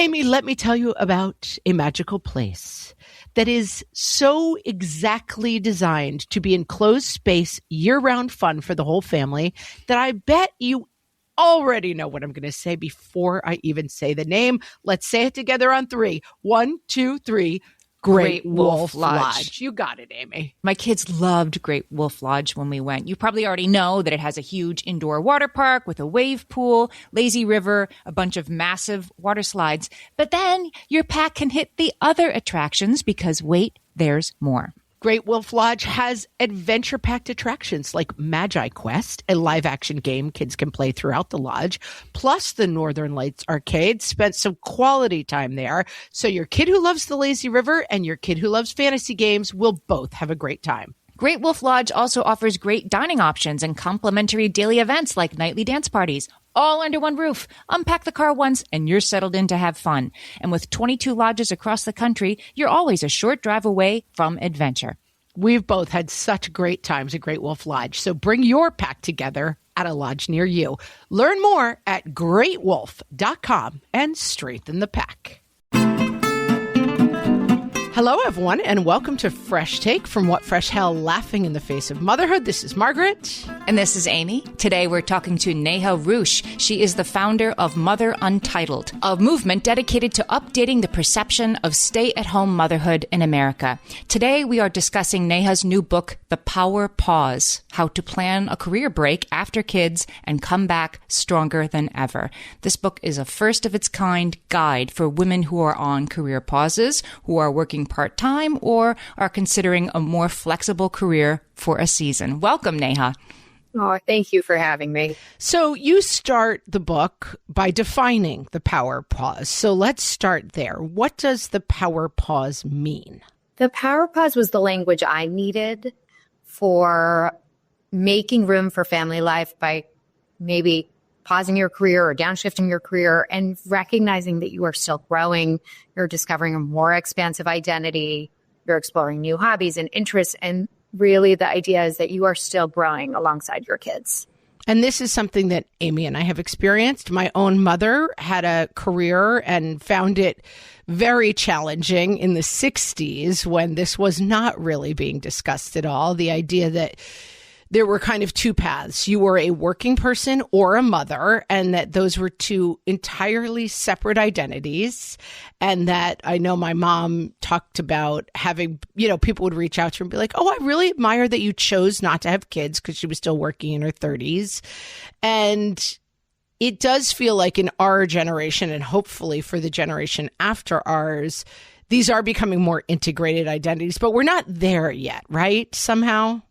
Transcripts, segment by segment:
Amy, let me tell you about a magical place that is so exactly designed to be enclosed space, year-round fun for the whole family that I bet you already know what I'm going to say before I even say the name. Let's say it together on 3. 1, 2, 3. Great Wolf Lodge. You got it, Amy. My kids loved Great Wolf Lodge when we went. You probably already know that it has a huge indoor water park with a wave pool, lazy river, a bunch of massive water slides. But then your pack can hit the other attractions because wait, there's more. Great Wolf Lodge has adventure-packed attractions like Magi Quest, a live-action game kids can play throughout the lodge, plus the Northern Lights Arcade. Spent some quality time there, so your kid who loves the lazy river and your kid who loves fantasy games will both have a great time. Great Wolf Lodge also offers great dining options and complimentary daily events like nightly dance parties, all under one roof. Unpack the car once and you're settled in to have fun. And with 22 lodges across the country, you're always a short drive away from adventure. We've both had such great times at Great Wolf Lodge, so bring your pack together at a lodge near you. Learn more at greatwolf.com and strengthen the pack. Hello, everyone, and welcome to Fresh Take from What Fresh Hell, Laughing in the Face of Motherhood. This is Margaret. And this is Amy. Today we're talking to Neha Ruch. She is the founder of Mother Untitled, a movement dedicated to updating the perception of stay-at-home motherhood in America. Today we are discussing Neha's new book, The Power Pause, How to Plan a Career Break After Kids and Come Back Stronger Than Ever. This book is a first-of-its-kind guide for women who are on career pauses, who are working part-time, or are considering a more flexible career for a season. Welcome, Neha. Oh, thank you for having me. So you start the book by defining the power pause. So let's start there. What does the power pause mean? The power pause was the language I needed for making room for family life by maybe pausing your career or downshifting your career and recognizing that you are still growing, you're discovering a more expansive identity, you're exploring new hobbies and interests, and really the idea is that you are still growing alongside your kids. And this is something that Amy and I have experienced. My own mother had a career and found it very challenging in the 60s when this was not really being discussed at all. The idea that there were kind of two paths. You were a working person or a mother, and that those were two entirely separate identities. And that I know my mom talked about having, people would reach out to her and be like, oh, I really admire that you chose not to have kids, because she was still working in her 30s. And it does feel like in our generation, and hopefully for the generation after ours, these are becoming more integrated identities, but we're not there yet, right? Somehow.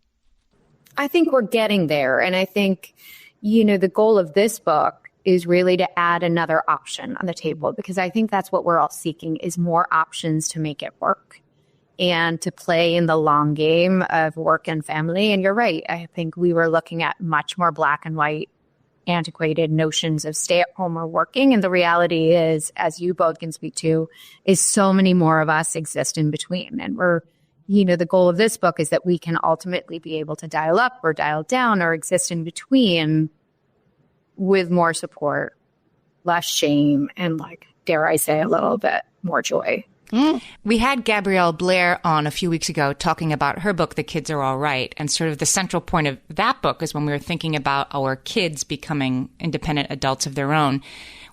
I think we're getting there. And I think, the goal of this book is really to add another option on the table, because I think that's what we're all seeking, is more options to make it work and to play in the long game of work and family. And you're right. I think we were looking at much more black and white, antiquated notions of stay at home or working. And the reality is, as you both can speak to, is so many more of us exist in between. And we're the goal of this book is that we can ultimately be able to dial up or dial down or exist in between with more support, less shame, and dare I say, a little bit more joy. We had Gabrielle Blair on a few weeks ago talking about her book, The Kids Are All Right. And sort of the central point of that book is when we were thinking about our kids becoming independent adults of their own,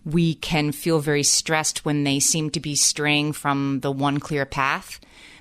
we can feel very stressed when they seem to be straying from the one clear path.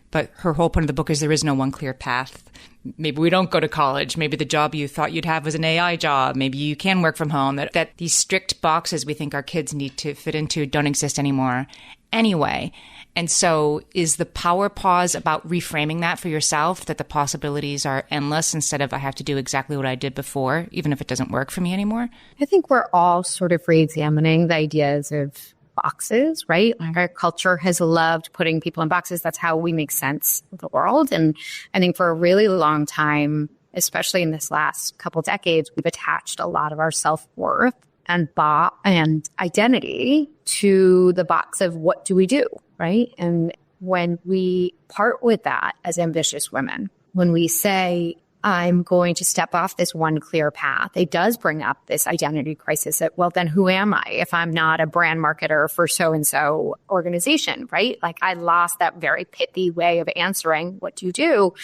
But her whole point of the book is there is no one clear path. Maybe we don't go to college. Maybe the job you thought you'd have was an AI job. Maybe you can work from home. That these strict boxes we think our kids need to fit into don't exist anymore anyway. And so is the power pause about reframing that for yourself, that the possibilities are endless instead of I have to do exactly what I did before, even if it doesn't work for me anymore? I think we're all sort of re-examining the ideas of boxes, right? Our culture has loved putting people in boxes. That's how we make sense of the world. And I think for a really long time, especially in this last couple decades, we've attached a lot of our self-worth and identity to the box of what do we do, right? And when we part with that as ambitious women, when we say, I'm going to step off this one clear path. It does bring up this identity crisis that, well, then who am I if I'm not a brand marketer for so-and-so organization, right? Like I lost that very pithy way of answering, what do you do?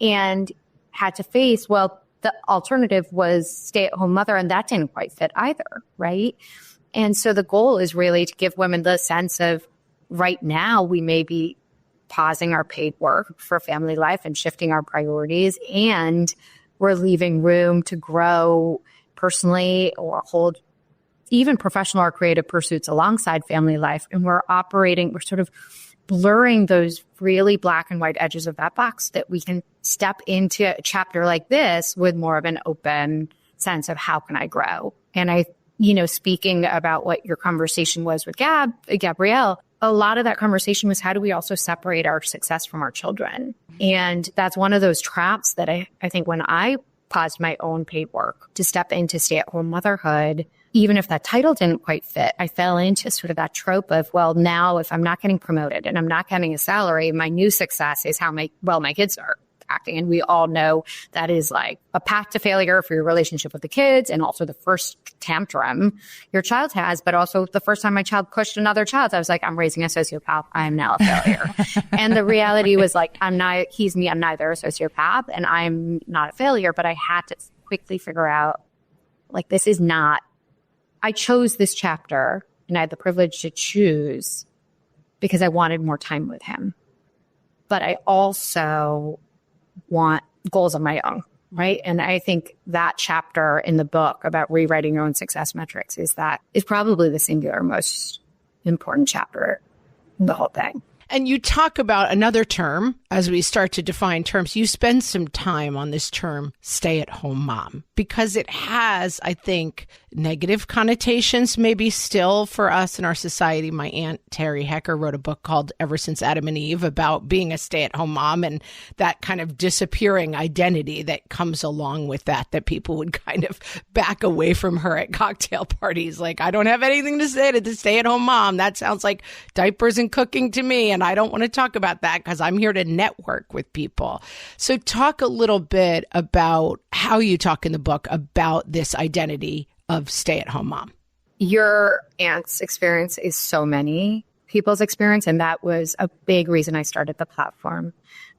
And had to face, well, the alternative was stay-at-home mother, and that didn't quite fit either, right? And so the goal is really to give women the sense of right now we may be pausing our paid work for family life and shifting our priorities, and we're leaving room to grow personally or hold even professional or creative pursuits alongside family life. And we're sort of blurring those really black and white edges of that box that we can step into a chapter like this with more of an open sense of how can I grow? And speaking about what your conversation was with Gabrielle, a lot of that conversation was how do we also separate our success from our children? And that's one of those traps that I think when I paused my own paid work to step into stay-at-home motherhood, even if that title didn't quite fit, I fell into sort of that trope of, well, now if I'm not getting promoted and I'm not getting a salary, my new success is how my kids are acting. And we all know that is like a path to failure for your relationship with the kids, and also the first tantrum your child has, but also the first time my child pushed another child, I was like, I'm raising a sociopath. I am now a failure. And the reality was like, I'm neither a sociopath and I'm not a failure, but I had to quickly figure out like, this is not, I chose this chapter and I had the privilege to choose because I wanted more time with him. But I also want goals of my own, right? And I think that chapter in the book about rewriting your own success metrics is probably the singular most important chapter in the whole thing. And you talk about another term as we start to define terms. You spend some time on this term, stay-at-home mom, because it has, I think, negative connotations maybe still for us in our society. My Aunt Terry Hecker wrote a book called Ever Since Adam and Eve about being a stay-at-home mom and that kind of disappearing identity that comes along with that people would kind of back away from her at cocktail parties. Like, I don't have anything to say to the stay-at-home mom. That sounds like diapers and cooking to me. And I don't want to talk about that because I'm here to network with people. So talk a little bit about how you talk in the book about this identity of stay-at-home mom. Your aunt's experience is so many people's experience, and that was a big reason I started the platform.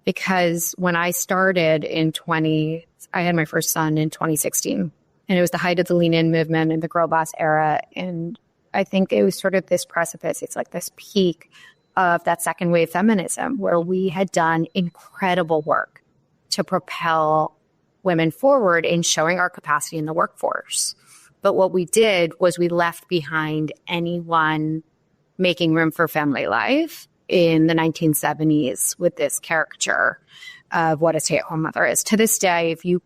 Because when I started I had my first son in 2016, and it was the height of the Lean In movement and the girl boss era. And I think it was sort of this precipice. It's like this peak of that second wave feminism where we had done incredible work to propel women forward in showing our capacity in the workforce. But what we did was we left behind anyone making room for family life in the 1970s with this caricature of what a stay-at-home mother is. To this day, if you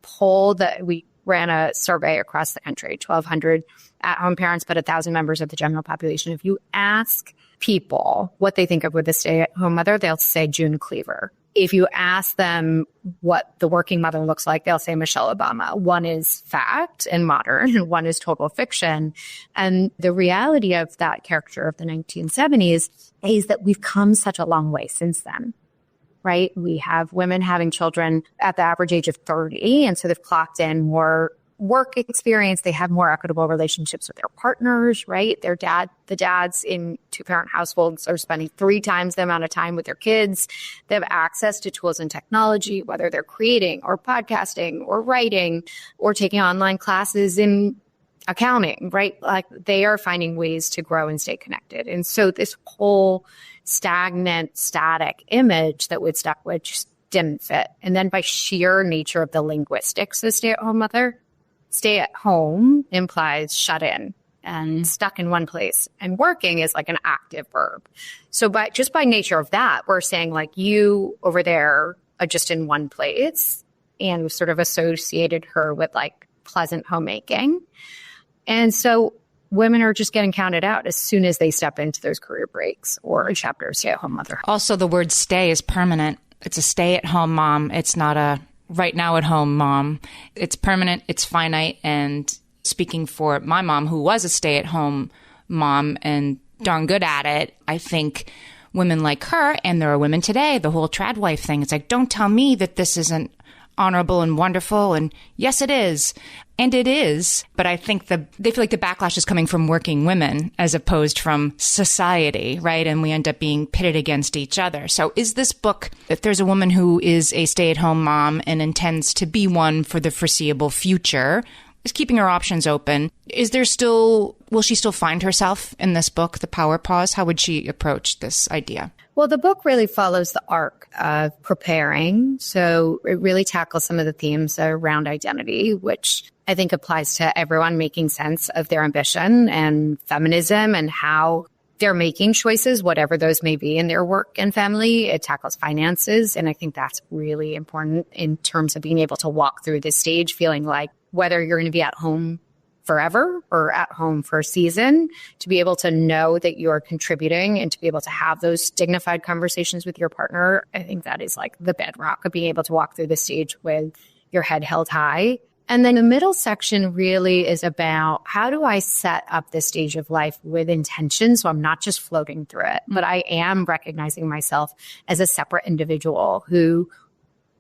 we ran a survey across the country, 1,200 at-home parents, but 1,000 members of the general population. If you ask people what they think of with a stay-at-home mother, they'll say June Cleaver. If you ask them what the working mother looks like, they'll say Michelle Obama. One is fact and modern, and one is total fiction. And the reality of that character of the 1970s is that we've come such a long way since then, right? We have women having children at the average age of 30, and so they've clocked in more work experience. They have more equitable relationships with their partners, right? The dads in two-parent households are spending 3 times the amount of time with their kids. They have access to tools and technology, whether they're creating or podcasting or writing or taking online classes in accounting, right? Like they are finding ways to grow and stay connected. And so this whole stagnant, static image that would stuck with just didn't fit. And then by sheer nature of the linguistics of stay-at-home mother, stay at home implies shut in and stuck in one place, and working is like an active verb. So just by nature of that, we're saying like you over there are just in one place, and we sort of associated her with like pleasant homemaking. And so women are just getting counted out as soon as they step into those career breaks or a chapter of stay-at-home mother. Also, the word stay is permanent. It's a stay-at-home mom. It's not a right now at home mom. It's permanent, it's finite. And speaking for my mom, who was a stay-at-home mom and darn good at it, I think women like her, and there are women today, the whole trad wife thing, it's like, don't tell me that this isn't honorable and wonderful. And yes, it is. And it is. But I think they feel like the backlash is coming from working women as opposed from society, right? And we end up being pitted against each other. So is this book, if there's a woman who is a stay-at-home mom and intends to be one for the foreseeable future, is keeping her options open, will she still find herself in this book, The Power Pause? How would she approach this idea? Well, the book really follows the arc of preparing. So it really tackles some of the themes around identity, which I think applies to everyone making sense of their ambition and feminism and how they're making choices, whatever those may be in their work and family. It tackles finances. And I think that's really important in terms of being able to walk through this stage, feeling like whether you're going to be at home forever or at home for a season, to be able to know that you're contributing and to be able to have those dignified conversations with your partner. I think that is like the bedrock of being able to walk through the stage with your head held high. And then the middle section really is about how do I set up this stage of life with intention so I'm not just floating through it, but I am recognizing myself as a separate individual who,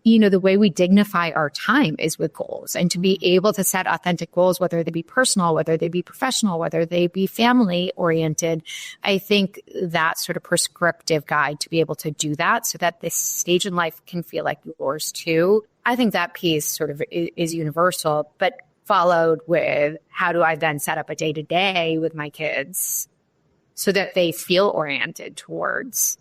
the way we dignify our time is with goals, and to be able to set authentic goals, whether they be personal, whether they be professional, whether they be family oriented. I think that sort of prescriptive guide to be able to do that so that this stage in life can feel like yours too. I think that piece sort of is universal, but followed with how do I then set up a day to day with my kids so that they feel oriented towards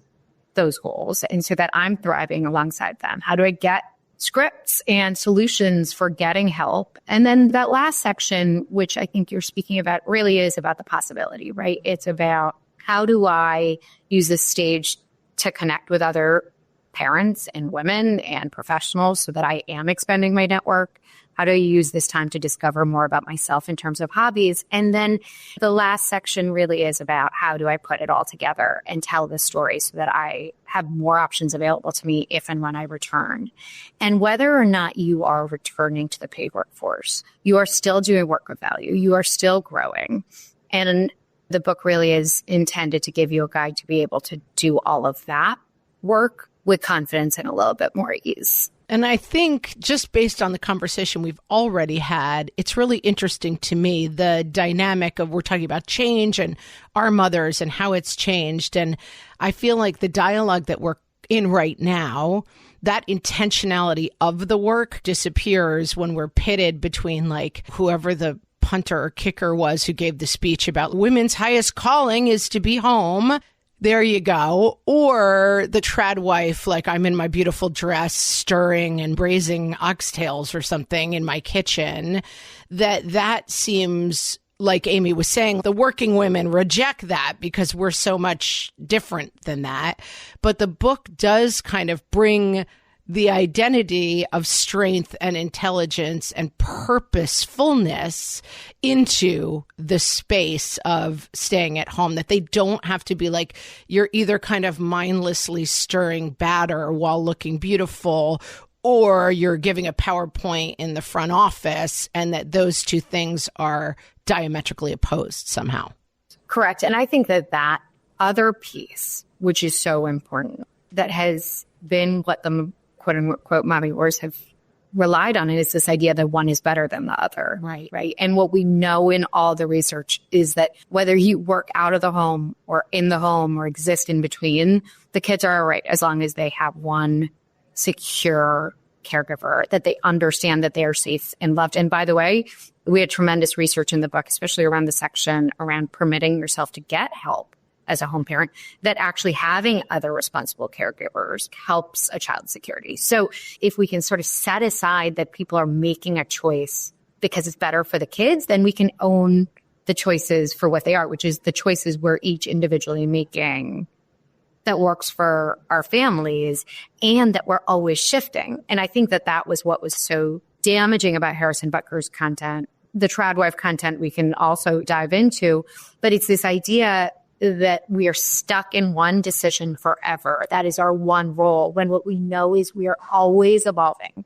those goals and so that I'm thriving alongside them? How do I get scripts and solutions for getting help? And then that last section, which I think you're speaking about, really is about the possibility, right? It's about how do I use this stage to connect with other parents and women and professionals so that I am expanding my network? How do I use this time to discover more about myself in terms of hobbies? And then the last section really is about how do I put it all together and tell the story so that I have more options available to me if and when I return. And whether or not you are returning to the paid workforce, you are still doing work of value. You are still growing. And the book really is intended to give you a guide to be able to do all of that work with confidence and a little bit more ease. And I think just based on the conversation we've already had, it's really interesting to me, the dynamic of we're talking about change and our mothers and how it's changed. And I feel like the dialogue that we're in right now, that intentionality of the work disappears when we're pitted between like whoever the punter or kicker was who gave the speech about women's highest calling is to be home. There you go. Or the trad wife, like I'm in my beautiful dress stirring and braising oxtails or something in my kitchen. That seems like Amy was saying, the working women reject that because we're so much different than that. But the book does kind of bring the identity of strength and intelligence and purposefulness into the space of staying at home, that they don't have to be like, you're either kind of mindlessly stirring batter while looking beautiful, or you're giving a PowerPoint in the front office, and that those two things are diametrically opposed somehow. Correct. And I think that other piece, which is so important, that has been what the quote unquote mommy wars have relied on, is this idea that one is better than the other. Right. And what we know in all the research is that whether you work out of the home or in the home or exist in between, the kids are all right as long as they have one secure caregiver, that they understand that they are safe and loved. And by the way, we had tremendous research in the book, especially around the section around permitting yourself to get help as a home parent, that actually having other responsible caregivers helps a child's security. So if we can sort of set aside that people are making a choice because it's better for the kids, then we can own the choices for what they are, which is the choices we're each individually making that works for our families, and that we're always shifting. And I think that was what was so damaging about Harrison Butker's content. The trad wife content we can also dive into, but it's this idea that we are stuck in one decision forever. That is our one role, when what we know is we are always evolving.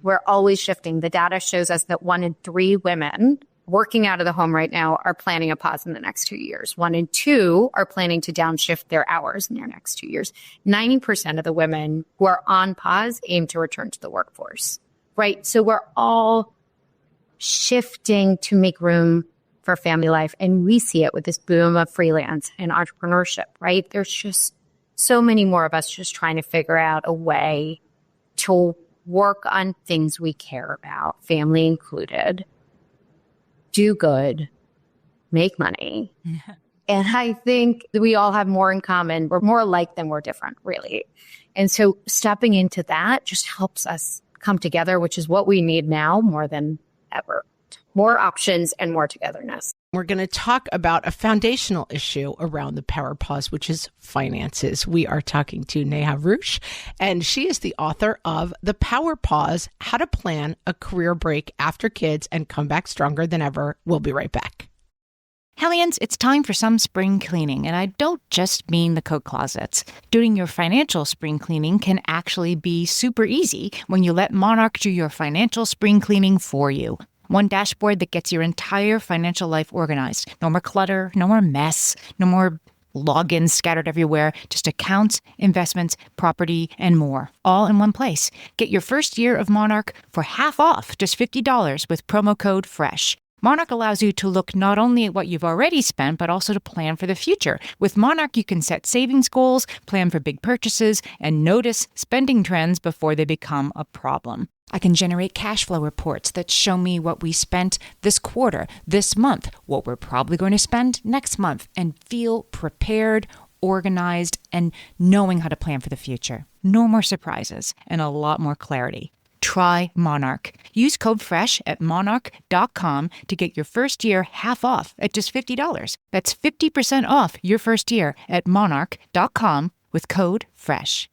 We're always shifting. The data shows us that 1 in 3 women working out of the home right now are planning a pause in the next 2 years. 1 in 2 are planning to downshift their hours in their next 2 years. 90% of the women who are on pause aim to return to the workforce. right? So we're all shifting to make room for family life. And we see it with this boom of freelance and entrepreneurship, right? There's just so many more of us just trying to figure out a way to work on things we care about, family included, do good, make money. And I think we all have more in common. We're more alike than we're different, really. And so stepping into that just helps us come together, which is what we need now more than ever. More options and more togetherness. We're going to talk about a foundational issue around the power pause, which is finances. We are talking to Neha Ruch, and she is the author of The Power Pause, How to Plan a Career Break After Kids and Come Back Stronger Than Ever. We'll be right back. Hellions, it's time for some spring cleaning, and I don't just mean the coat closets. Doing your financial spring cleaning can actually be super easy when you let Monarch do your financial spring cleaning for you. One dashboard that gets your entire financial life organized. No more clutter, no more mess, no more logins scattered everywhere, just accounts, investments, property, and more, all in one place. Get your first year of Monarch for half off, just $50 with promo code FRESH. Monarch allows you to look not only at what you've already spent, but also to plan for the future. With Monarch, you can set savings goals, plan for big purchases, and notice spending trends before they become a problem. I can generate cash flow reports that show me what we spent this quarter, this month, what we're probably going to spend next month, and feel prepared, organized, and knowing how to plan for the future. No more surprises and a lot more clarity. Try Monarch. Use code FRESH at monarch.com to get your first year half off at just $50. That's 50% off your first year at monarch.com with code FRESH.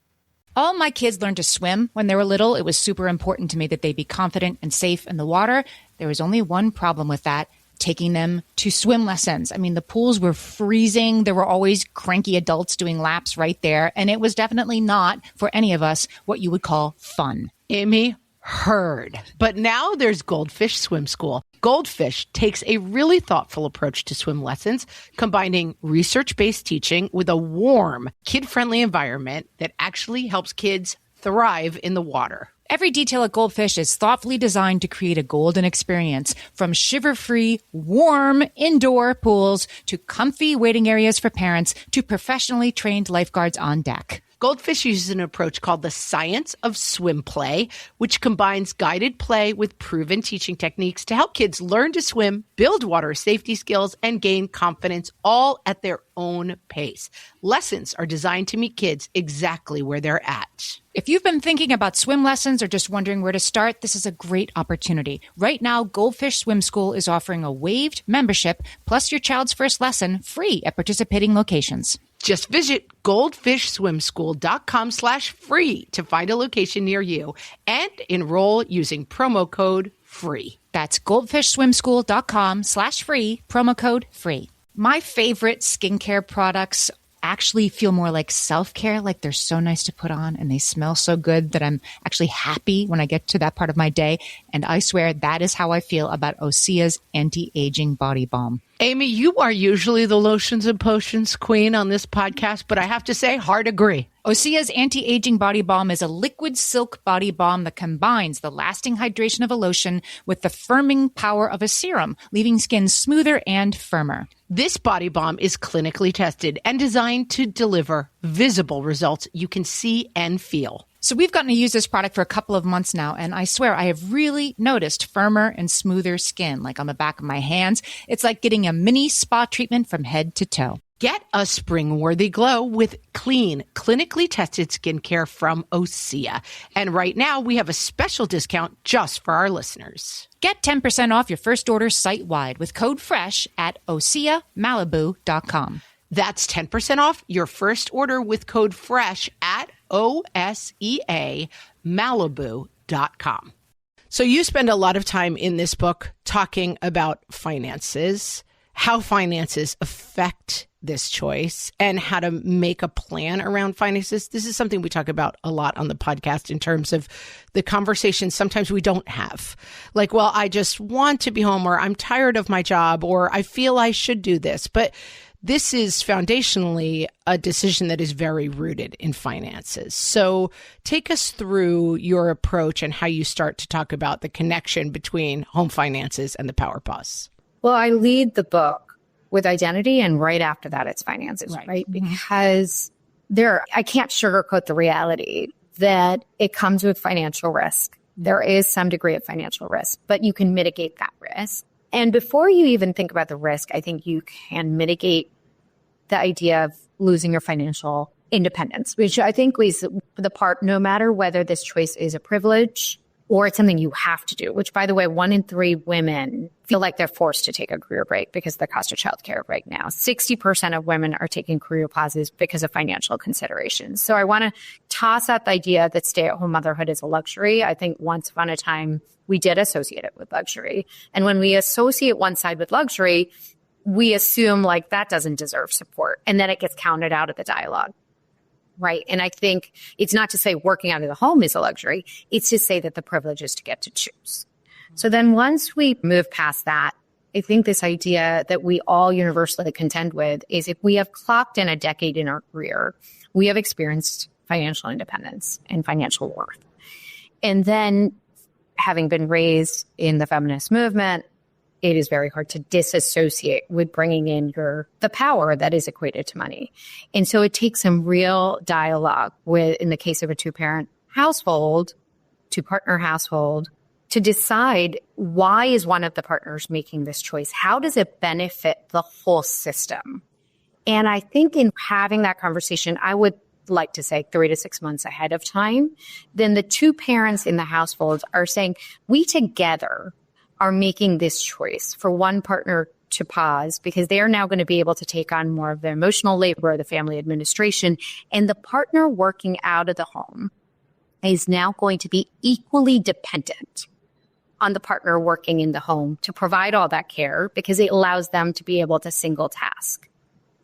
All my kids learned to swim when they were little. It was super important to me that they be confident and safe in the water. There was only one problem with that, taking them to swim lessons. I mean, the pools were freezing. There were always cranky adults doing laps right there. And it was definitely not, for any of us, what you would call fun. Amy, heard. But now there's Goldfish Swim School. Goldfish takes a really thoughtful approach to swim lessons, combining research-based teaching with a warm, kid-friendly environment that actually helps kids thrive in the water. Every detail at Goldfish is thoughtfully designed to create a golden experience, from shiver-free, warm indoor pools to comfy waiting areas for parents to professionally trained lifeguards on deck. Goldfish uses an approach called the science of swim play, which combines guided play with proven teaching techniques to help kids learn to swim, build water safety skills, and gain confidence, all at their own pace. Lessons are designed to meet kids exactly where they're at. If you've been thinking about swim lessons or just wondering where to start, this is a great opportunity. Right now, Goldfish Swim School is offering a waived membership plus your child's first lesson free at participating locations. Just visit goldfishswimschool.com/free to find a location near you and enroll using promo code FREE. That's goldfishswimschool.com/free, promo code FREE. My favorite skincare products actually feel more like self-care, like they're so nice to put on and they smell so good that I'm actually happy when I get to that part of my day. And I swear that is how I feel about Osea's anti-aging body balm. Amy, you are usually the lotions and potions queen on this podcast, but I have to say, hard agree. Osea's anti-aging body balm is a liquid silk body balm that combines the lasting hydration of a lotion with the firming power of a serum, leaving skin smoother and firmer. This body balm is clinically tested and designed to deliver visible results you can see and feel. So we've gotten to use this product for a couple of months now, and I swear I have really noticed firmer and smoother skin, like on the back of my hands. It's like getting a mini spa treatment from head to toe. Get a spring-worthy glow with clean, clinically tested skincare from Osea. And right now, we have a special discount just for our listeners. Get 10% off your first order site-wide with code FRESH at OseaMalibu.com. That's 10% off your first order with code FRESH at OSEAMalibu.com. So you spend a lot of time in this book talking about finances, how finances affect this choice, and how to make a plan around finances. This is something we talk about a lot on the podcast in terms of the conversations sometimes we don't have. Like, well, I just want to be home, or I'm tired of my job, or I feel I should do this. But this is foundationally a decision that is very rooted in finances. So take us through your approach and how you start to talk about the connection between home finances and the power pause. Well, I lead the book with identity, and right after that, it's finances, right? Because I can't sugarcoat the reality that it comes with financial risk. There is some degree of financial risk, but you can mitigate that risk. And before you even think about the risk, I think you can mitigate the idea of losing your financial independence, which I think is the part, no matter whether this choice is a privilege or it's something you have to do, which, by the way, 1 in 3 women feel like they're forced to take a career break because of the cost of childcare right now. 60% of women are taking career pauses because of financial considerations. So I want to toss out the idea that stay-at-home motherhood is a luxury. I think once upon a time, we did associate it with luxury. And when we associate one side with luxury, we assume like that doesn't deserve support. And then it gets counted out of the dialogue. Right. And I think it's not to say working out of the home is a luxury. It's to say that the privilege is to get to choose. So then once we move past that, I think this idea that we all universally contend with is if we have clocked in a decade in our career, we have experienced financial independence and financial worth. And then having been raised in the feminist movement, it is very hard to disassociate with bringing in the power that is equated to money. And so it takes some real dialogue with, in the case of a 2-parent household, 2-partner household, to decide why is one of the partners making this choice? How does it benefit the whole system? And I think in having that conversation, I would like to say 3 to 6 months ahead of time, then the 2 parents in the household are saying, we together are making this choice for one partner to pause because they are now going to be able to take on more of the emotional labor, the family administration, and the partner working out of the home is now going to be equally dependent on the partner working in the home to provide all that care because it allows them to be able to single task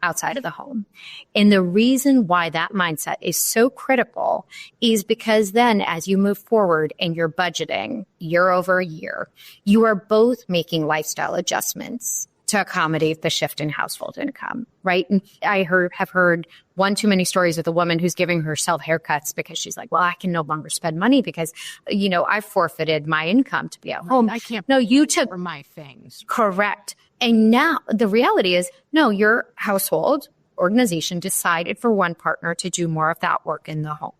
outside of the home. And the reason why that mindset is so critical is because then as you move forward and you're budgeting year over year, you are both making lifestyle adjustments to accommodate the shift in household income, right? And I have heard one too many stories with a woman who's giving herself haircuts because she's like, well, I can no longer spend money because, I forfeited my income to be at home. I can't. No, you took for my things. Correct. And now the reality is, no, your household organization decided for one partner to do more of that work in the home.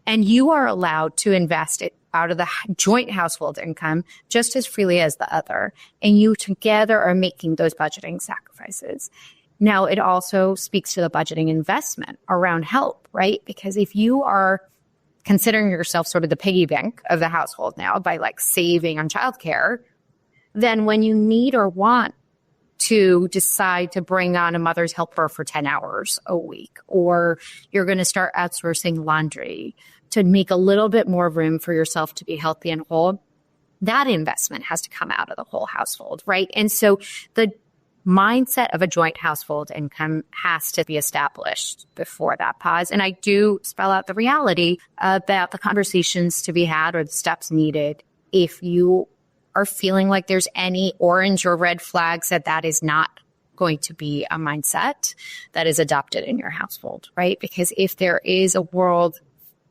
And you are allowed to invest it out of the joint household income just as freely as the other. And you together are making those budgeting sacrifices. Now, it also speaks to the budgeting investment around help, right? Because if you are considering yourself sort of the piggy bank of the household now by like saving on childcare, then when you need or want to decide to bring on a mother's helper for 10 hours a week, or you're going to start outsourcing laundry to make a little bit more room for yourself to be healthy and whole, that investment has to come out of the whole household, right? And so the mindset of a joint household income has to be established before that pause. And I do spell out the reality about the conversations to be had or the steps needed if you are feeling like there's any orange or red flags that is not going to be a mindset that is adopted in your household, right? Because if there is a world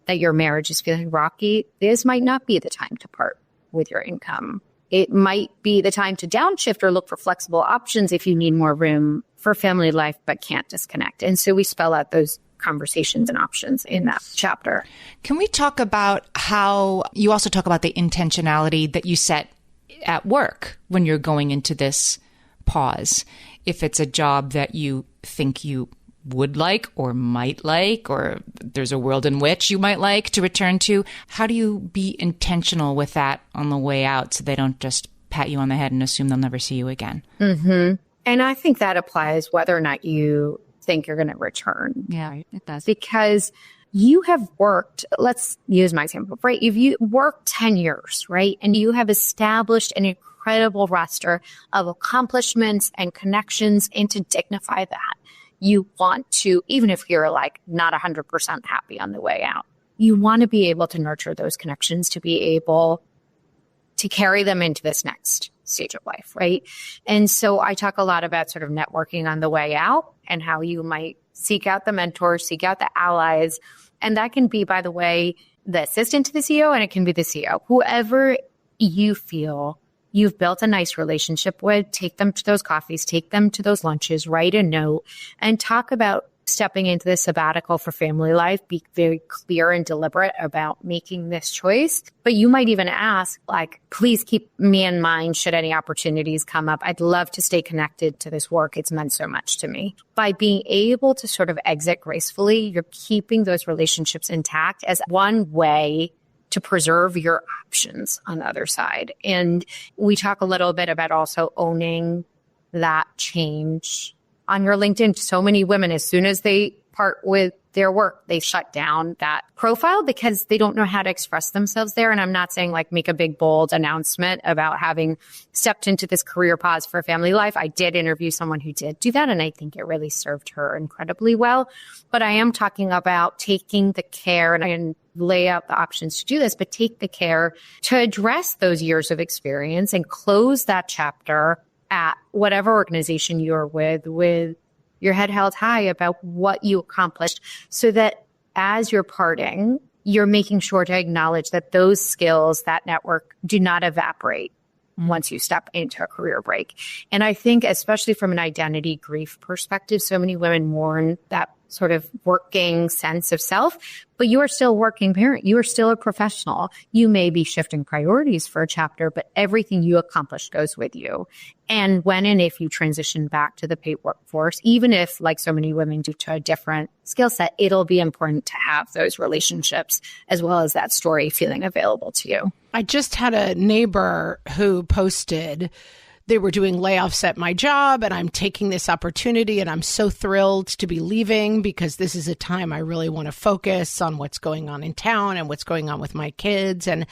that your marriage is feeling rocky, this might not be the time to part with your income. It might be the time to downshift or look for flexible options if you need more room for family life but can't disconnect. And so we spell out those conversations and options in that chapter. Can we talk about how you also talk about the intentionality that you set at work when you're going into this pause? If it's a job that you think you would like or might like, or there's a world in which you might like to return to, how do you be intentional with that on the way out so they don't just pat you on the head and assume they'll never see you again? Mm-hmm. And I think that applies whether or not you think you're going to return. Yeah, it does. Because you have worked, let's use my example, right? If you worked 10 years, right? And you have established an incredible roster of accomplishments and connections, and to dignify that, you want to, even if you're like not 100% happy on the way out, you want to be able to nurture those connections to be able to carry them into this next stage of life, right? And so I talk a lot about sort of networking on the way out and how you might seek out the mentors, seek out the allies. And that can be, by the way, the assistant to the CEO, and it can be the CEO. Whoever you feel you've built a nice relationship with, take them to those coffees, take them to those lunches, write a note, and talk about stepping into this sabbatical for family life. Be very clear and deliberate about making this choice. But you might even ask, like, please keep me in mind should any opportunities come up. I'd love to stay connected to this work. It's meant so much to me. By being able to sort of exit gracefully, you're keeping those relationships intact as one way to preserve your options on the other side. And we talk a little bit about also owning that change on your LinkedIn. So many women, as soon as they part with their work, they shut down that profile because they don't know how to express themselves there. And I'm not saying like make a big, bold announcement about having stepped into this career pause for family life. I did interview someone who did do that, and I think it really served her incredibly well. But I am talking about taking the care, and I can lay out the options to do this, but take the care to address those years of experience and close that chapter at whatever organization you're with your head held high about what you accomplished, so that as you're parting, you're making sure to acknowledge that those skills, that network, do not evaporate once you step into a career break. And I think, especially from an identity grief perspective, so many women mourn that sort of working sense of self, but you are still a working parent. You are still a professional. You may be shifting priorities for a chapter, but everything you accomplished goes with you. And when and if you transition back to the paid workforce, even if, like so many women do, to a different skill set, it'll be important to have those relationships as well as that story feeling available to you. I just had a neighbor who posted they were doing layoffs at my job, and I'm taking this opportunity, and I'm so thrilled to be leaving because this is a time I really want to focus on what's going on in town and what's going on with my kids. And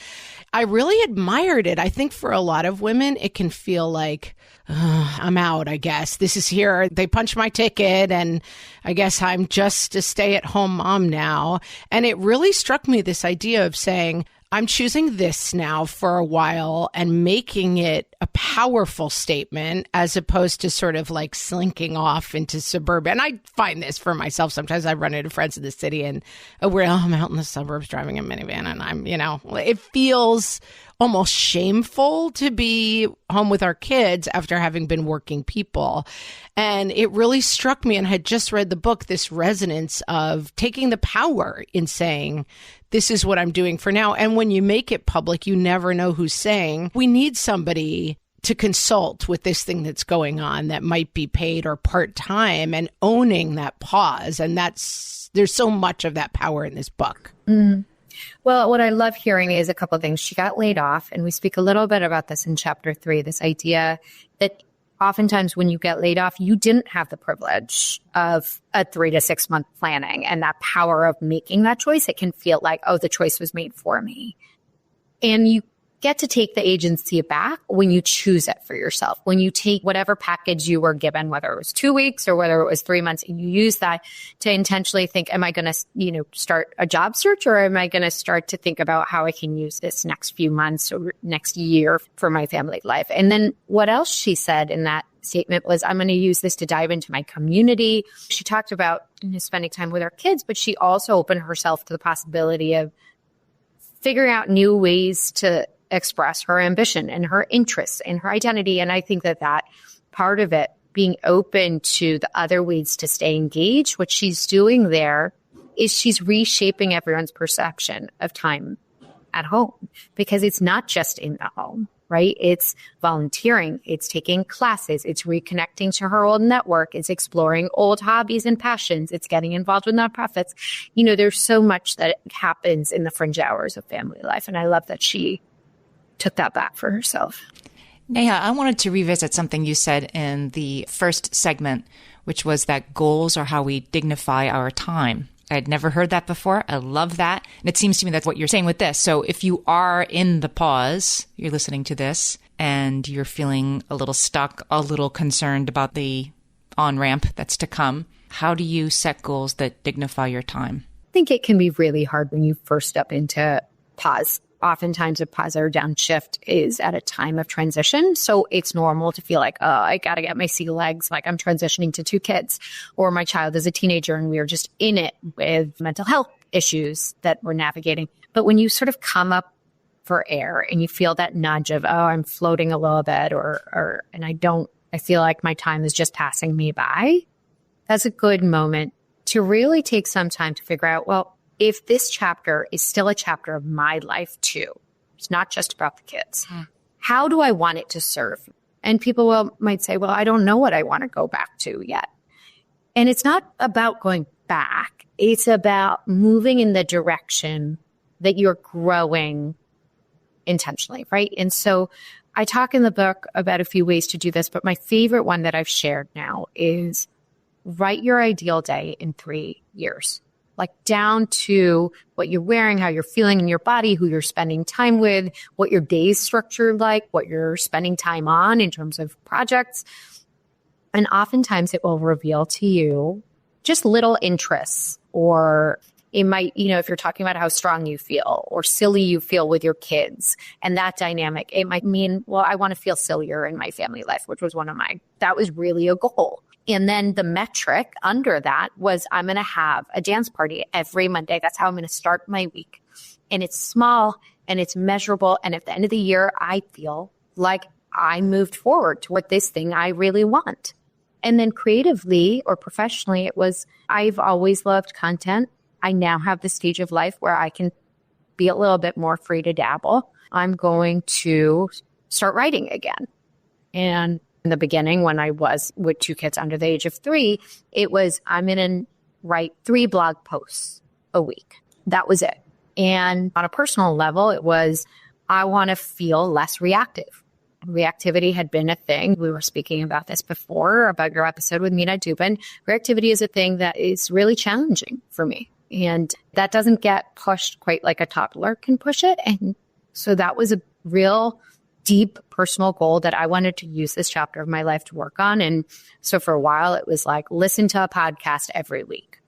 I really admired it. I think for a lot of women, it can feel like, I'm out, I guess. This is here. They punched my ticket, and I guess I'm just a stay-at-home mom now. And it really struck me, this idea of saying, I'm choosing this now for a while and making it a powerful statement as opposed to sort of like slinking off into suburban. I find this for myself. Sometimes I run into friends in the city and I'm out in the suburbs driving a minivan, and I'm, it feels almost shameful to be home with our kids after having been working people. And it really struck me, and I had just read the book, this resonance of taking the power in saying, this is what I'm doing for now. And when you make it public, you never know who's saying, we need somebody to consult with this thing that's going on that might be paid or part-time, and owning that pause. And there's so much of that power in this book. Mm. Well, what I love hearing is a couple of things. She got laid off, and we speak a little bit about this in chapter 3, this idea that oftentimes when you get laid off, you didn't have the privilege of a 3 to 6 month planning and that power of making that choice. It can feel like, oh, the choice was made for me. And you get to take the agency back when you choose it for yourself, when you take whatever package you were given, whether it was 2 weeks or whether it was 3 months, and you use that to intentionally think, am I going to, start a job search, or am I going to start to think about how I can use this next few months or next year for my family life? And then what else she said in that statement was, I'm going to use this to dive into my community. She talked about spending time with her kids, but she also opened herself to the possibility of figuring out new ways to express her ambition and her interests and her identity. And I think that part of it, being open to the other ways to stay engaged, what she's doing there is she's reshaping everyone's perception of time at home, because it's not just in the home, right? It's volunteering, it's taking classes, it's reconnecting to her old network, it's exploring old hobbies and passions, it's getting involved with nonprofits. There's so much that happens in the fringe hours of family life. And I love that she took that back for herself. Neha, I wanted to revisit something you said in the first segment, which was that goals are how we dignify our time. I had never heard that before. I love that. And it seems to me that's what you're saying with this. So if you are in the pause, you're listening to this, and you're feeling a little stuck, a little concerned about the on-ramp that's to come, how do you set goals that dignify your time? I think it can be really hard when you first step into pause oftentimes a pause or downshift is at a time of transition. So it's normal to feel like, oh, I got to get my sea legs. Like I'm transitioning to 2 kids, or my child is a teenager and we are just in it with mental health issues that we're navigating. But when you sort of come up for air and you feel that nudge of, oh, I'm floating a little bit and I feel like my time is just passing me by, that's a good moment to really take some time to figure out, well, if this chapter is still a chapter of my life too, it's not just about the kids. How do I want it to serve? And people might say, well, I don't know what I want to go back to yet. And it's not about going back. It's about moving in the direction that you're growing intentionally, right? And so I talk in the book about a few ways to do this, but my favorite one that I've shared now is write your ideal day in 3 years, like down to what you're wearing, how you're feeling in your body, who you're spending time with, what your day's structured like, what you're spending time on in terms of projects. And oftentimes it will reveal to you just little interests, or it might, if you're talking about how strong you feel or silly you feel with your kids and that dynamic, it might mean, well, I want to feel sillier in my family life, which was that was really a goal. And then the metric under that was I'm going to have a dance party every Monday. That's how I'm going to start my week. And it's small and it's measurable. And at the end of the year, I feel like I moved forward toward this thing I really want. And then creatively or professionally, it was, I've always loved content. I now have the stage of life where I can be a little bit more free to dabble. I'm going to start writing again. And in the beginning, when I was with 2 kids under the age of 3, it was, I'm going to write 3 blog posts a week. That was it. And on a personal level, it was, I want to feel less reactive. Reactivity had been a thing. We were speaking about this before, about your episode with Mina Dubin. Reactivity is a thing that is really challenging for me. And that doesn't get pushed quite like a toddler can push it. And so that was a real deep personal goal that I wanted to use this chapter of my life to work on. And so for a while, it was like, listen to a podcast every week.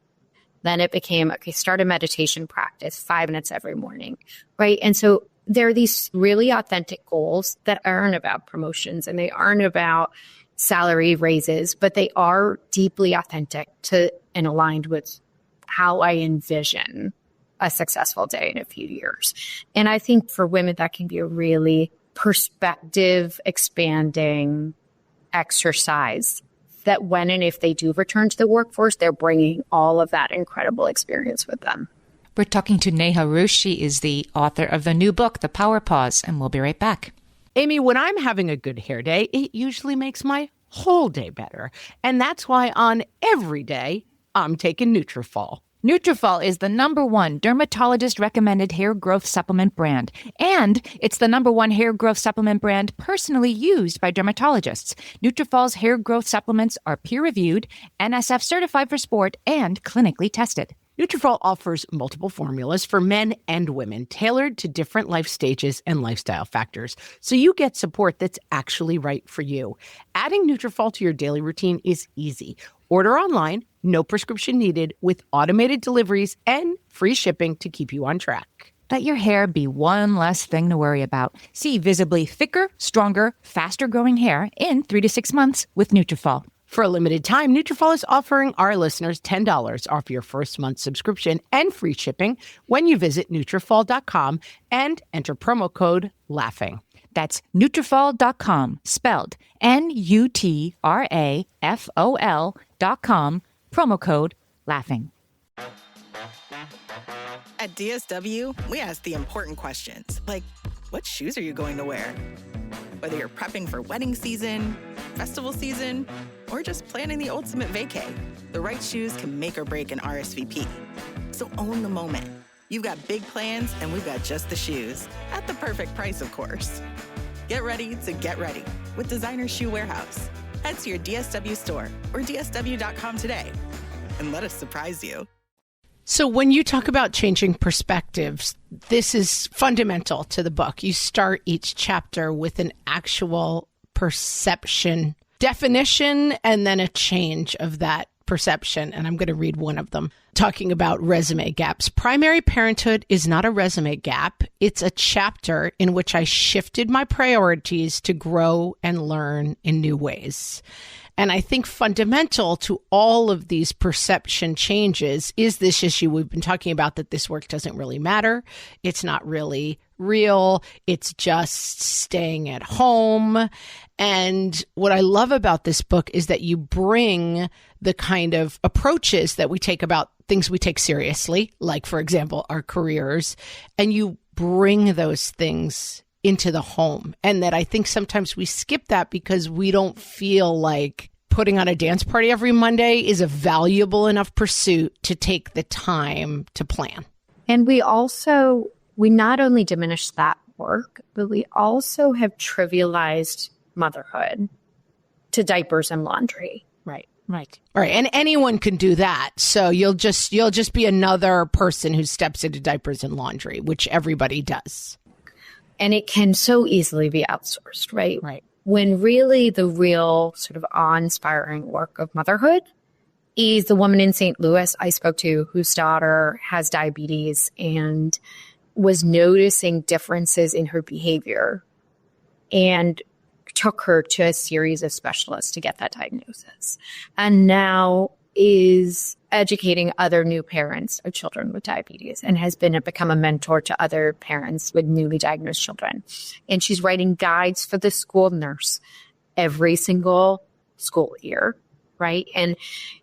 Then it became, okay, start a meditation practice, 5 minutes every morning, right? And so there are these really authentic goals that aren't about promotions and they aren't about salary raises, but they are deeply authentic to and aligned with how I envision a successful day in a few years. And I think for women, that can be a really perspective expanding exercise that when and if they do return to the workforce, they're bringing all of that incredible experience with them. We're talking to Neha Ruch. She is the author of the new book, The Power Pause, and we'll be right back. Amy, when I'm having a good hair day, it usually makes my whole day better. And that's why on every day, I'm taking Nutrafol. Nutrafol is the #1 dermatologist-recommended hair growth supplement brand, and it's the #1 hair growth supplement brand personally used by dermatologists. Nutrafol's hair growth supplements are peer-reviewed, NSF certified for sport, and clinically tested. Nutrafol offers multiple formulas for men and women, tailored to different life stages and lifestyle factors, so you get support that's actually right for you. Adding Nutrafol to your daily routine is easy. Order online, no prescription needed, with automated deliveries and free shipping to keep you on track. Let your hair be one less thing to worry about. See visibly thicker, stronger, faster-growing hair in 3 to 6 months with Nutrafol. For a limited time, Nutrafol is offering our listeners $10 off your first month subscription and free shipping when you visit Nutrafol.com and enter promo code LAUGHING. That's Nutrafol.com, spelled Nutrafol.com, promo code LAUGHING. At DSW, we ask the important questions, like, what shoes are you going to wear? Whether you're prepping for wedding season, festival season, or just planning the ultimate vacay, the right shoes can make or break an RSVP. So own the moment. You've got big plans, and we've got just the shoes. At the perfect price, of course. Get ready to get ready with Designer Shoe Warehouse. Head to your DSW store or DSW.com today and let us surprise you. So when you talk about changing perspectives, this is fundamental to the book. You start each chapter with an actual perception definition and then a change of that perception, and I'm going to read one of them, talking about resume gaps. Primary parenthood is not a resume gap. It's a chapter in which I shifted my priorities to grow and learn in new ways. And I think fundamental to all of these perception changes is this issue we've been talking about, that this work doesn't really matter. It's not really real. It's just staying at home. And what I love about this book is that you bring the kind of approaches that we take about things we take seriously, like, for example, our careers, and you bring those things into the home. And that I think sometimes we skip that because we don't feel like putting on a dance party every Monday is a valuable enough pursuit to take the time to plan. And we not only diminish that work, but we also have trivialized motherhood to diapers and laundry. Right. All right. And anyone can do that. So you'll just be another person who steps into diapers and laundry, which everybody does. And it can so easily be outsourced, right? Right. When really the real sort of awe-inspiring work of motherhood is the woman in St. Louis I spoke to whose daughter has diabetes and was noticing differences in her behavior and took her to a series of specialists to get that diagnosis. And now is educating other new parents of children with diabetes and has become a mentor to other parents with newly diagnosed children. And she's writing guides for the school nurse every single school year, right? And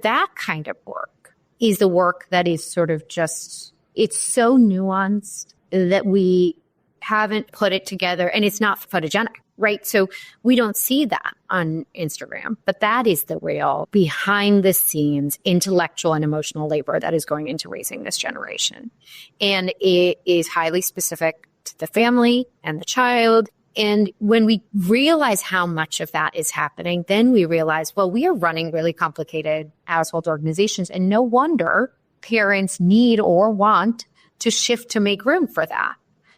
that kind of work is the work that is sort of just, it's so nuanced that we haven't put it together, and it's not photogenic. Right. So we don't see that on Instagram, but that is the real behind the scenes intellectual and emotional labor that is going into raising this generation. And it is highly specific to the family and the child. And when we realize how much of that is happening, then we realize, well, we are running really complicated household organizations, and no wonder parents need or want to shift to make room for that,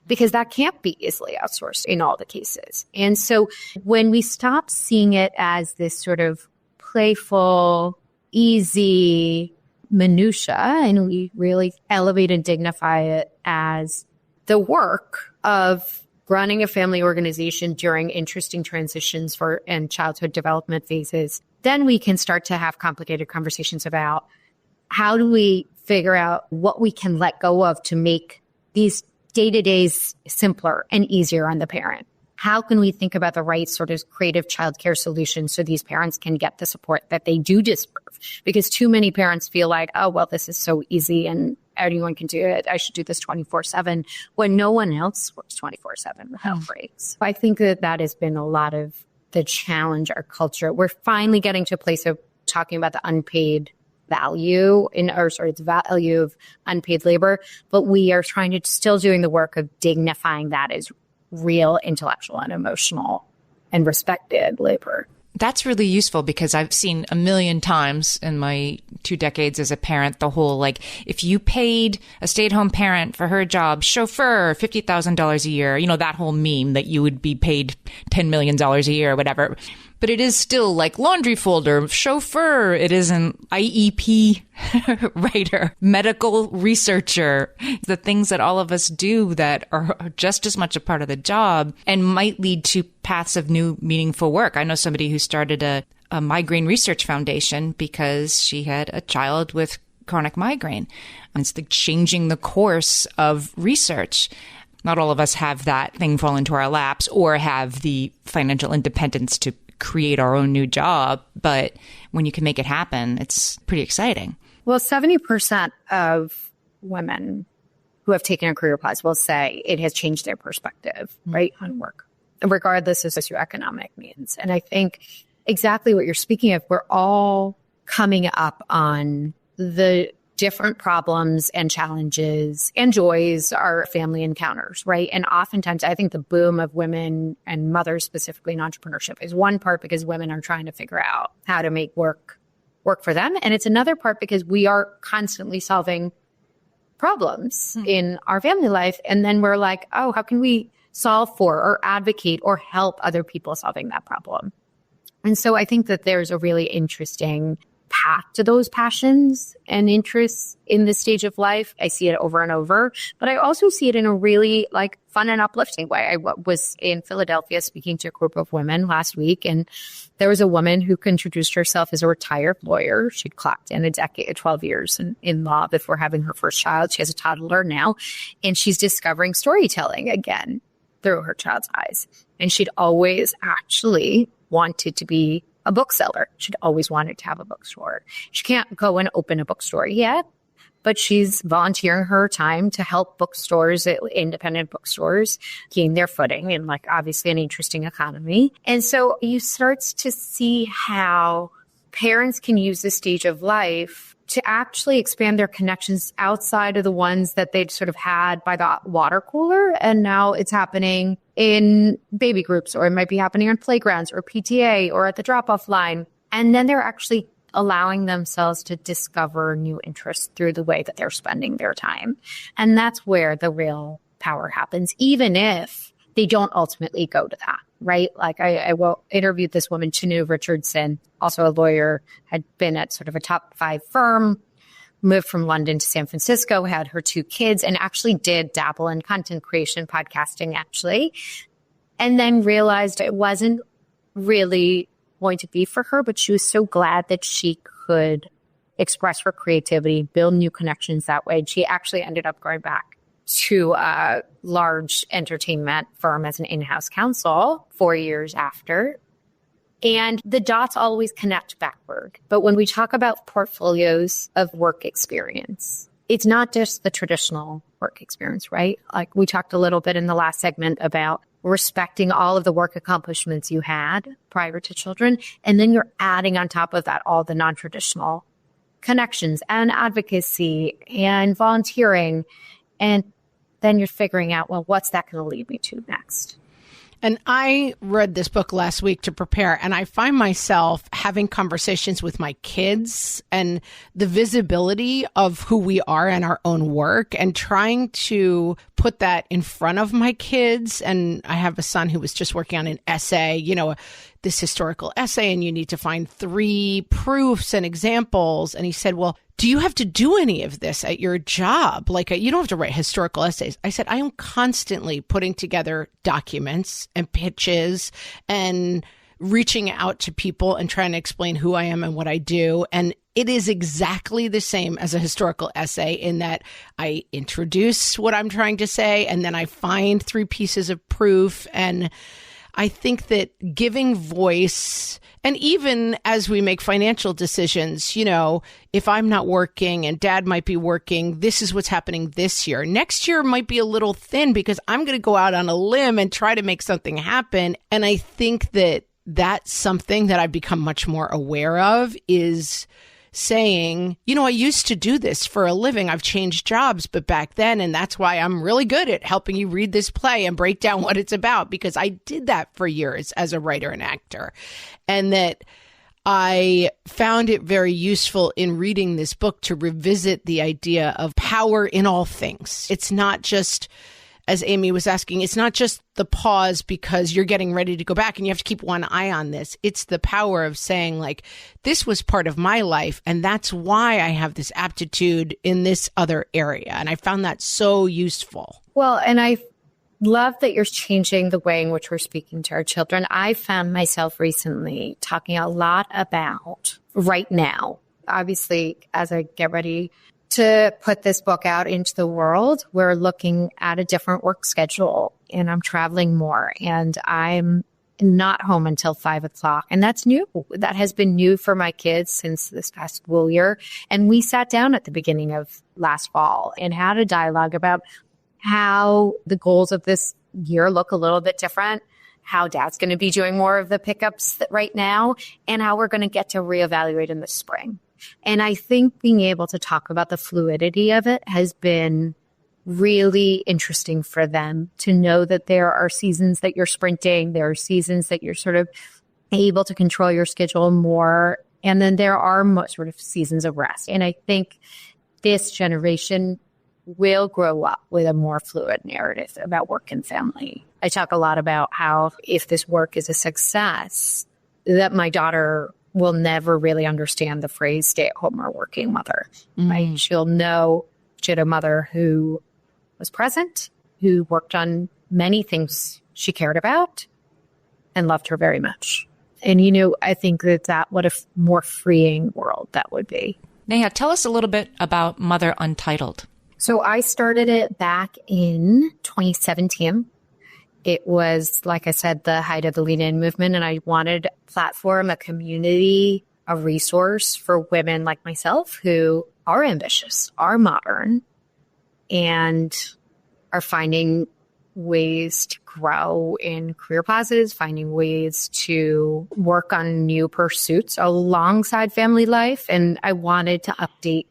because that can't be easily outsourced in all the cases. And so when we stop seeing it as this sort of playful, easy minutia, and we really elevate and dignify it as the work of running a family organization during interesting transitions and childhood development phases, then we can start to have complicated conversations about how do we figure out what we can let go of to make these day-to-days simpler and easier on the parent. How can we think about the right sort of creative childcare solutions so these parents can get the support that they do deserve? Because too many parents feel like, oh, well, this is so easy and anyone can do it. I should do this 24/7 when no one else works 24/7 without breaks. I think that has been a lot of the challenge our culture. We're finally getting to a place of talking about the unpaid value the value of unpaid labor, but we are still doing the work of dignifying that as real intellectual and emotional and respected labor. That's really useful because I've seen a million times in my 2 decades as a parent, the whole, like, if you paid a stay-at-home parent for her job, chauffeur, $50,000 a year, that whole meme that you would be paid $10 million a year or whatever. But it is still like laundry folder, chauffeur. It isn't IEP writer, medical researcher, the things that all of us do that are just as much a part of the job and might lead to paths of new meaningful work. I know somebody who started a migraine research foundation because she had a child with chronic migraine. And it's like changing the course of research. Not all of us have that thing fall into our laps or have the financial independence to create our own new job. But when you can make it happen, it's pretty exciting. Well, 70% of women who have taken a career pause will say it has changed their perspective, right, on work, regardless of socioeconomic means. And I think exactly what you're speaking of, we're all coming up on the different problems and challenges and joys our family encounters, right? And oftentimes, I think the boom of women and mothers specifically in entrepreneurship is one part because women are trying to figure out how to make work for them. And it's another part because we are constantly solving problems in our family life. And then we're like, oh, how can we solve for or advocate or help other people solving that problem? And so I think that there's a really interesting path to those passions and interests in this stage of life. I see it over and over, but I also see it in a really like fun and uplifting way. I was in Philadelphia speaking to a group of women last week, and there was a woman who introduced herself as a retired lawyer. She'd clocked in 12 years in law before having her first child. She has a toddler now, and she's discovering storytelling again through her child's eyes. And she'd always actually wanted to be a bookseller. She'd always wanted to have a bookstore. She can't go and open a bookstore yet, but she's volunteering her time to help bookstores, independent bookstores, gain their footing in like obviously an interesting economy. And so you start to see how parents can use this stage of life to actually expand their connections outside of the ones that they'd sort of had by the water cooler. And now it's happening in baby groups, or it might be happening on playgrounds or PTA or at the drop-off line. And then they're actually allowing themselves to discover new interests through the way that they're spending their time. And that's where the real power happens, even if they don't ultimately go to that, right? Like I interviewed this woman, Chanu Richardson, also a lawyer, had been at sort of a top 5 firm, moved from London to San Francisco, had her 2 kids, and actually did dabble in content creation, podcasting actually, and then realized it wasn't really going to be for her, but she was so glad that she could express her creativity, build new connections that way. And she actually ended up going back to a large entertainment firm as an in-house counsel 4 years after. And the dots always connect backward. But when we talk about portfolios of work experience, it's not just the traditional work experience, right? Like we talked a little bit in the last segment about respecting all of the work accomplishments you had prior to children. And then you're adding on top of that all the non-traditional connections and advocacy and volunteering. And then you're figuring out, well, what's that going to lead me to next? And I read this book last week to prepare, and I find myself having conversations with my kids and the visibility of who we are in our own work and trying to put that in front of my kids. And I have a son who was just working on an essay, this historical essay, and you need to find 3 proofs and examples. And he said, well, do you have to do any of this at your job? Like, you don't have to write historical essays. I said, I am constantly putting together documents and pitches and reaching out to people and trying to explain who I am and what I do. And it is exactly the same as a historical essay in that I introduce what I'm trying to say, and then I find 3 pieces of proof. And I think that giving voice, and even as we make financial decisions, if I'm not working and dad might be working, this is what's happening this year. Next year might be a little thin because I'm going to go out on a limb and try to make something happen. And I think that that's something that I've become much more aware of, is saying, I used to do this for a living. I've changed jobs, but back then, and that's why I'm really good at helping you read this play and break down what it's about, because I did that for years as a writer and actor. And that I found it very useful in reading this book to revisit the idea of power in all things. It's not just, as Amy was asking, it's not just the pause because you're getting ready to go back and you have to keep one eye on this. It's the power of saying, like, this was part of my life, and that's why I have this aptitude in this other area. And I found that so useful. Well, and I love that you're changing the way in which we're speaking to our children. I found myself recently talking a lot about right now. Obviously, as I get ready to put this book out into the world, we're looking at a different work schedule, and I'm traveling more, and I'm not home until 5:00. And that's new. That has been new for my kids since this past school year. And we sat down at the beginning of last fall and had a dialogue about how the goals of this year look a little bit different, how dad's going to be doing more of the pickups right now, and how we're going to get to reevaluate in the spring. And I think being able to talk about the fluidity of it has been really interesting for them to know that there are seasons that you're sprinting, there are seasons that you're sort of able to control your schedule more, and then there are sort of seasons of rest. And I think this generation will grow up with a more fluid narrative about work and family. I talk a lot about how if this work is a success, that my daughter will never really understand the phrase stay-at-home or working mother. Right? She'll know she had a mother who was present, who worked on many things she cared about and loved her very much. And, I think that what a more freeing world that would be. Neha, tell us a little bit about Mother Untitled. So I started it back in 2017. It was, like I said, the height of the lean-in movement, and I wanted a platform, a community, a resource for women like myself who are ambitious, are modern, and are finding ways to grow in career pauses, finding ways to work on new pursuits alongside family life. And I wanted to update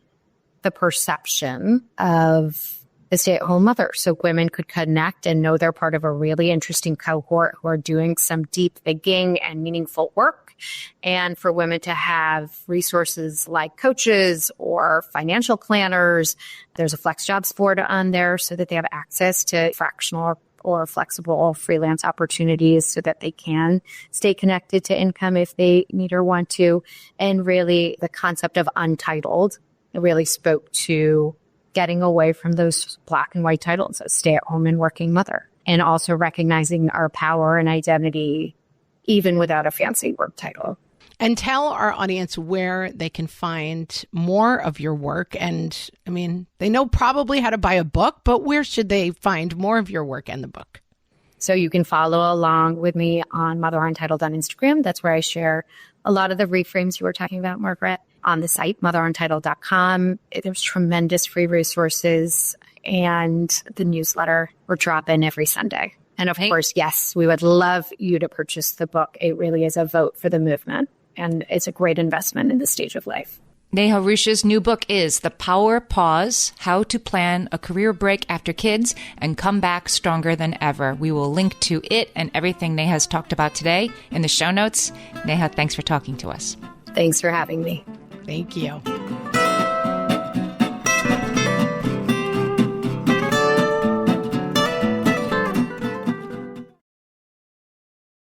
the perception of the stay-at-home mother so women could connect and know they're part of a really interesting cohort who are doing some deep thinking and meaningful work. And for women to have resources like coaches or financial planners. There's a flex jobs board on there so that they have access to fractional or flexible freelance opportunities so that they can stay connected to income if they need or want to. And really the concept of untitled really spoke to getting away from those black and white titles of stay-at-home and working mother, and also recognizing our power and identity even without a fancy work title. And tell our audience where they can find more of your work. And they know probably how to buy a book, but where should they find more of your work and the book? So you can follow along with me on Mother Untitled on Instagram. That's where I share a lot of the reframes you were talking about, Margaret. On the site, motheruntitled.com, there's tremendous free resources, and the newsletter we're dropping every Sunday. And of course, yes, we would love you to purchase the book. It really is a vote for the movement, and it's a great investment in this stage of life. Neha Ruch's new book is The Power Pause, How to Plan a Career Break After Kids and Come Back Stronger Than Ever. We will link to it and everything Neha's talked about today in the show notes. Neha, thanks for talking to us. Thanks for having me. Thank you.